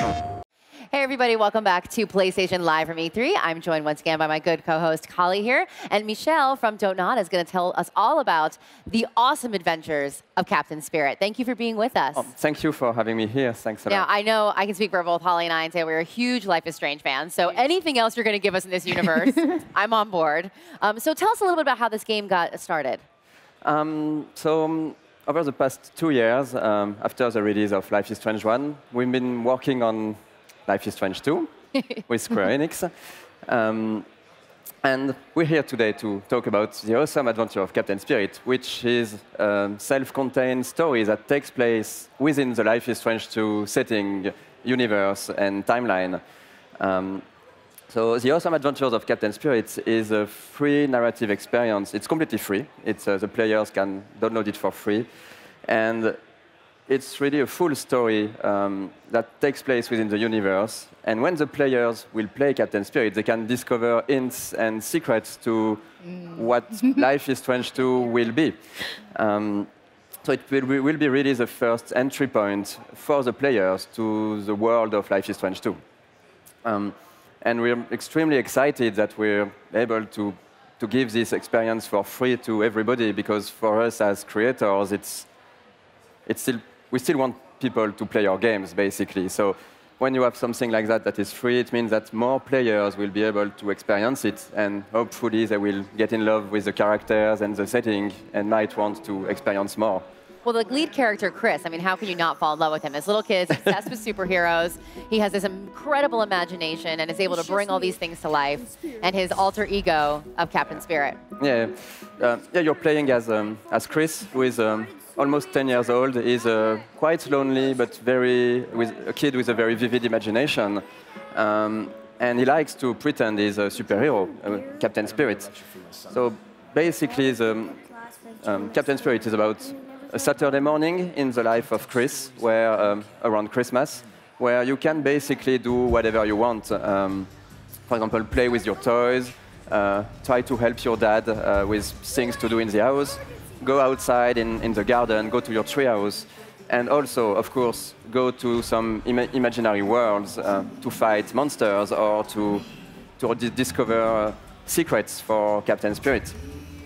Hey everybody, welcome back to PlayStation Live from E3. I'm joined once again by my good co-host Kali here, and Michelle from Don't Nod is going to tell us all about the awesome adventures of Captain Spirit. Thank you for being with us. Oh, thank you for having me here. Thanks a lot. Now, I know I can speak for both Holly and I and say we're a huge Life is Strange fans, so anything else you're going to give us in this universe, I'm on board. So tell us a little bit about how this game got started. Over the past 2 years, after the release of Life is Strange 1, we've been working on Life is Strange 2 with Square Enix. And we're here today to talk about the awesome adventure of Captain Spirit, which is a self-contained story that takes place within the Life is Strange 2 setting, universe, and timeline. So the awesome adventures of Captain Spirit is a free narrative experience. It's completely free. The players can download it for free. And it's really a full story that takes place within the universe. And when the players will play Captain Spirit, they can discover hints and secrets to what Life is Strange 2 will be. So it will be really the first entry point for the players to the world of Life is Strange 2. And we're extremely excited that we're able to give this experience for free to everybody, because for us as creators, we still want people to play our games, basically. So when you have something like that that is free, it means that more players will be able to experience it, and hopefully they will get in love with the characters and the setting and might want to experience more. Well, the lead character, Chris, I mean, how can you not fall in love with him? This little kid is obsessed with superheroes. He has this incredible imagination and is able to bring all these things to life, and his alter ego of Captain Spirit. Yeah, you're playing as Chris, who is almost 10 years old. He's quite lonely, but a kid with a very vivid imagination. And he likes to pretend he's a superhero, Captain Spirit. So basically, Captain Spirit is about a Saturday morning in the life of Chris, where around Christmas, where you can basically do whatever you want. For example, play with your toys, try to help your dad with things to do in the house, go outside in the garden, go to your treehouse, and also, of course, go to some imaginary worlds to fight monsters or to discover secrets for Captain Spirit.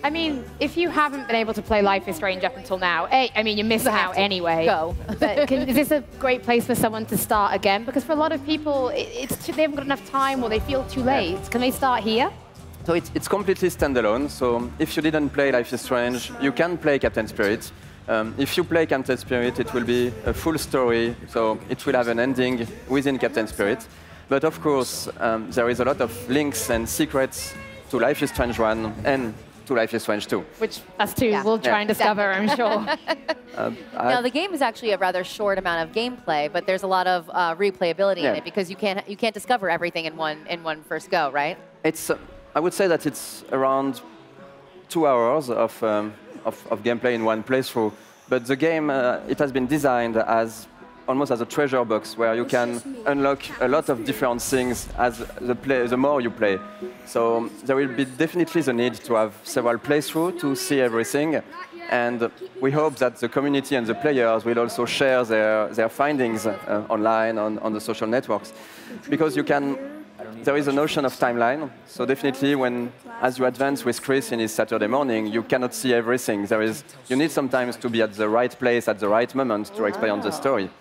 I mean, if you haven't been able to play Life is Strange up until now, I mean, you're missing out anyway. Go. But is this a great place for someone to start again? Because for a lot of people, they haven't got enough time or they feel too late. Can they start here? So it's completely standalone. So if you didn't play Life is Strange, you can play Captain Spirit. If you play Captain Spirit, it will be a full story. So it will have an ending within Captain Spirit. But of course, there is a lot of links and secrets to Life is Strange 1 and to Life is Strange 2. Which us two will try and discover, I'm sure. Now, the game is actually a rather short amount of gameplay, but there's a lot of replayability in it, because you can't discover everything in one first go, right? I would say that it's around 2 hours of gameplay in one playthrough. But the game, it has been designed almost as a treasure box, where you can unlock a lot of different things as the more you play. So there will be definitely the need to have several playthroughs to see everything. And we hope that the community and the players will also share their findings online on the social networks. Because there is a notion of timeline. So definitely as you advance with Chris in his Saturday morning, you cannot see everything. You need sometimes to be at the right place at the right moment to experience the story.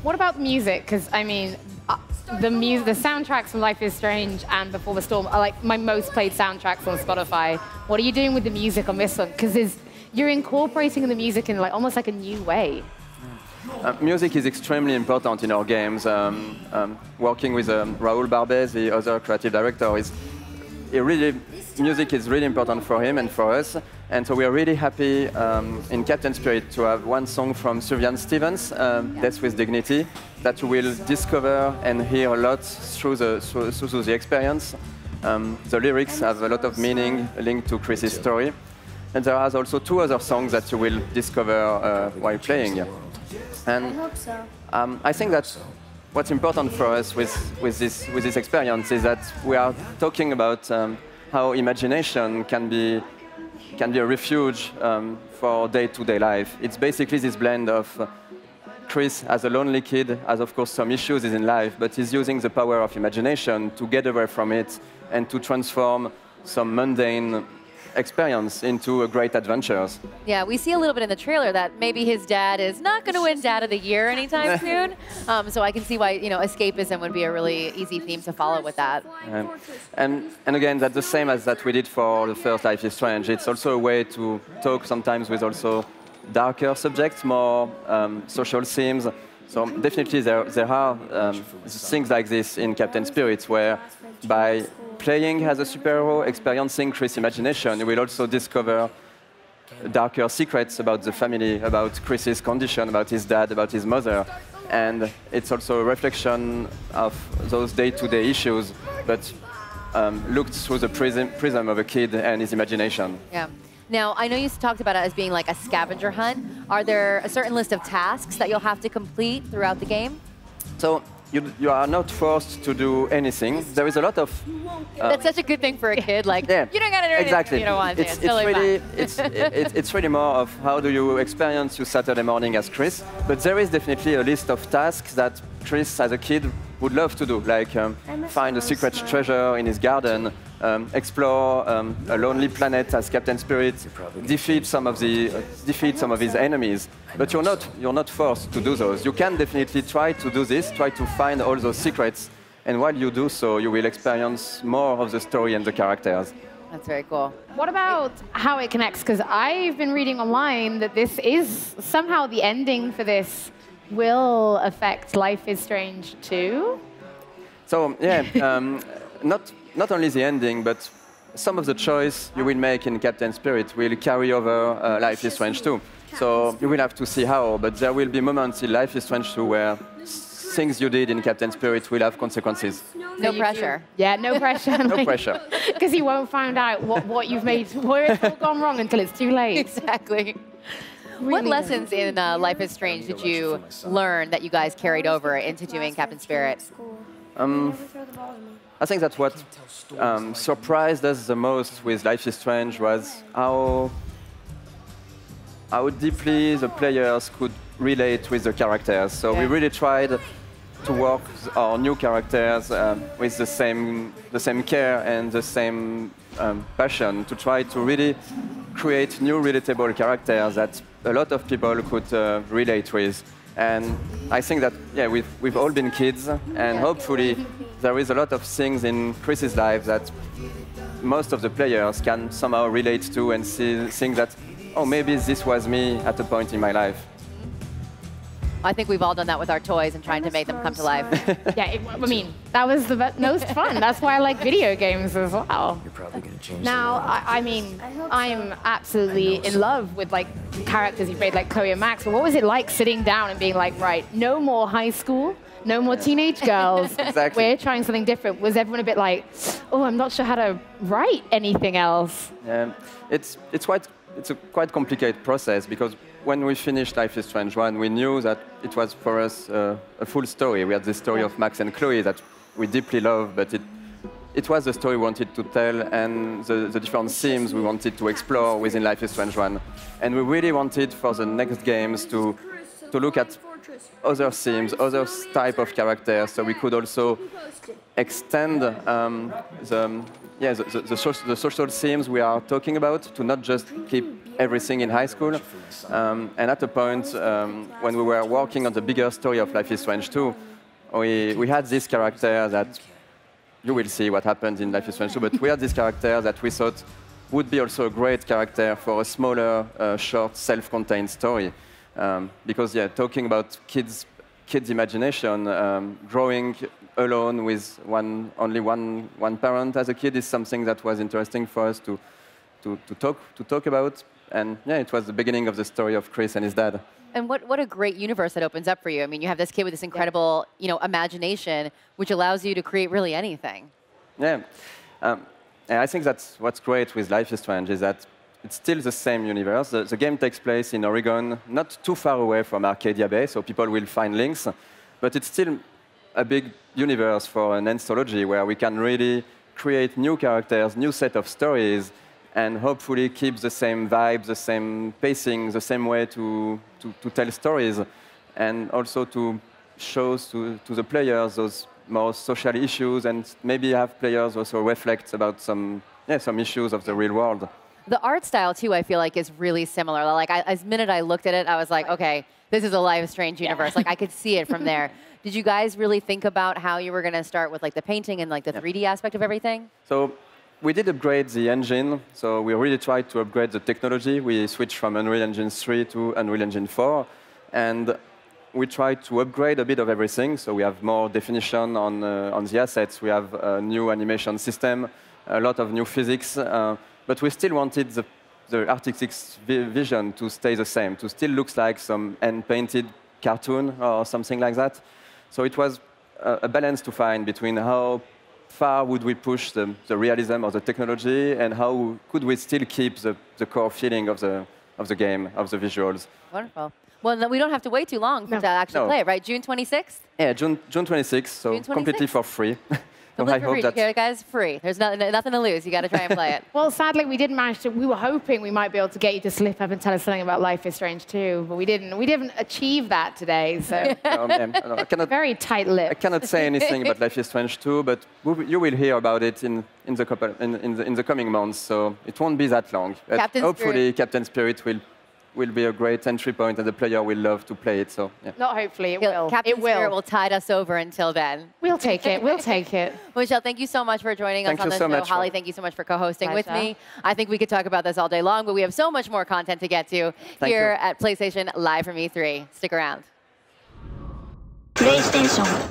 What about music? Because, I mean, the soundtracks from Life is Strange and Before the Storm are like my most played soundtracks on Spotify. What are you doing with the music on this one? Because you're incorporating the music in almost like a new way. Music is extremely important in our games. Working with Raoul Barbez, the other creative director, music is really important for him and for us. And so we are really happy in Captain Spirit to have one song from Sufjan Stevens, Death with Dignity, that you will discover and hear a lot through the experience. The lyrics have a lot of meaning linked to Chris's story. And there are also 2 other songs that you will discover while playing. And I think that what's important for us with this experience is that we are talking about how imagination can be a refuge for day-to-day life. It's basically this blend of Chris, as a lonely kid, has of course some issues in life, but he's using the power of imagination to get away from it and to transform some mundane experience into a great adventures. Yeah, we see a little bit in the trailer that maybe his dad is not going to win Dad of the Year anytime soon. So I can see why escapism would be a really easy theme to follow with that. And again, that's the same as that we did for the first Life is Strange. It's also a way to talk sometimes with also darker subjects, more social themes. So definitely there are things like this in Captain Spirit, where by playing as a superhero, experiencing Chris' imagination, you will also discover darker secrets about the family, about Chris's condition, about his dad, about his mother. And it's also a reflection of those day-to-day issues, but looked through the prism of a kid and his imagination. Yeah. Now, I know you talked about it as being like a scavenger hunt. Are there a certain list of tasks that you'll have to complete throughout the game? So you are not forced to do anything. There is a lot of... That's such a good thing for a kid. Like, yeah, you don't got to do anything exactly. you don't want to. It's really more of how do you experience your Saturday morning as Chris. But there is definitely a list of tasks that Chris, as a kid, would love to do, like find a secret treasure in his garden, explore a lonely planet as Captain Spirit, defeat some of his enemies. But you're not forced to do those. You can definitely try to do this, try to find all those secrets, and while you do so, you will experience more of the story and the characters. That's very cool. What about how it connects? Because I've been reading online that this is somehow the ending for this will affect Life is Strange 2? So, yeah, not only the ending, but some of the choice you will make in Captain Spirit will carry over Life is Strange 2. So you will have to see how, but there will be moments in Life is Strange 2 where things you did in Captain Spirit will have consequences. No pressure. Yeah, no pressure. No pressure. Because you won't find out what you've made, where it's all gone wrong until it's too late. Exactly. Really what lessons in Life is Strange did you learn that you guys carried over into doing Captain Spirit? I think that what surprised us the most with Life is Strange was how deeply the players could relate with the characters. So we really tried to work our new characters with the same care and the same passion to try to really create new relatable characters that a lot of people could relate with. And I think that, yeah, we've all been kids, and hopefully there is a lot of things in Chris's life that most of the players can somehow relate to and think that, oh, maybe this was me at a point in my life. I think we've all done that with our toys and trying to make them come to life. Yeah, I mean, that was the most fun. That's why I like video games as well. You're probably going to change Now, I mean, I'm absolutely in love with like characters you've made, like Chloe and Max. But what was it like sitting down and being like, right, no more high school, no more teenage girls. Exactly. We're trying something different. Was everyone a bit like, oh, I'm not sure how to write anything else? It's a quite complicated process, because when we finished Life is Strange 1, we knew that it was for us a full story. We had the story of Max and Chloe that we deeply love, but it was the story we wanted to tell and the different themes we wanted to explore within Life is Strange 1. And we really wanted for the next games to look at other themes, other type of characters, so we could also extend the social themes we are talking about to not just keep everything in high school. And at a point, when we were working on the bigger story of Life is Strange 2, we had this character that, you will see what happened in Life is Strange 2, but we had this character that we thought would be also a great character for a smaller, short, self-contained story. Because, yeah, talking about kids' imagination, growing alone with only one parent as a kid is something that was interesting for us to talk about. And yeah, it was the beginning of the story of Chris and his dad. And what a great universe it opens up for you. I mean, you have this kid with this incredible, imagination, which allows you to create really anything. Yeah, and I think that's what's great with Life is Strange is that it's still the same universe. The game takes place in Oregon, not too far away from Arcadia Bay, so people will find links. But it's still a big universe for an anthology where we can really create new characters, new set of stories, and hopefully keep the same vibe, the same pacing, the same way to tell stories. and also to show to the players those more social issues, and maybe have players also reflect about some issues of the real world. The art style, too, I feel like is really similar. Like, as minute I looked at it, I was like, okay, this is a live Strange Universe. Like, I could see it from there. Did you guys really think about how you were going to start with like the painting and like the 3D aspect of everything? So we did upgrade the engine. So we really tried to upgrade the technology. We switched from Unreal Engine 3 to Unreal Engine 4. And we tried to upgrade a bit of everything. So we have more definition on the assets. We have a new animation system, a lot of new physics. But we still wanted the artistic vision to stay the same, to still look like some hand-painted cartoon or something like that. So it was a balance to find between how far would we push the realism of the technology and how could we still keep the core feeling of the game, of the visuals. Wonderful. Well, we don't have to wait too long to actually play it, right? June 26th? Yeah, June 26th, so June 26th? Completely for free. Completely for free. Did you hear it, guys? Free. There's nothing to lose. You got to try and play it. Well, sadly, we didn't manage to. We were hoping we might be able to get you to slip up and tell us something about Life is Strange 2, but we didn't. We didn't achieve that today. So I cannot, very tight-lipped. I cannot say anything about Life is Strange 2, but you will hear about it in the coming months. So it won't be that long. Hopefully, Captain Spirit will be a great entry point, and the player will love to play it. So yeah. Not hopefully, it will. Captain Spirit will tide us over until then. We'll take it. We'll take it. Michelle, thank you so much for joining us on the show. Holly, thank you so much for co-hosting with me. I think we could talk about this all day long, but we have so much more content to get to here at PlayStation Live from E3. Stick around. PlayStation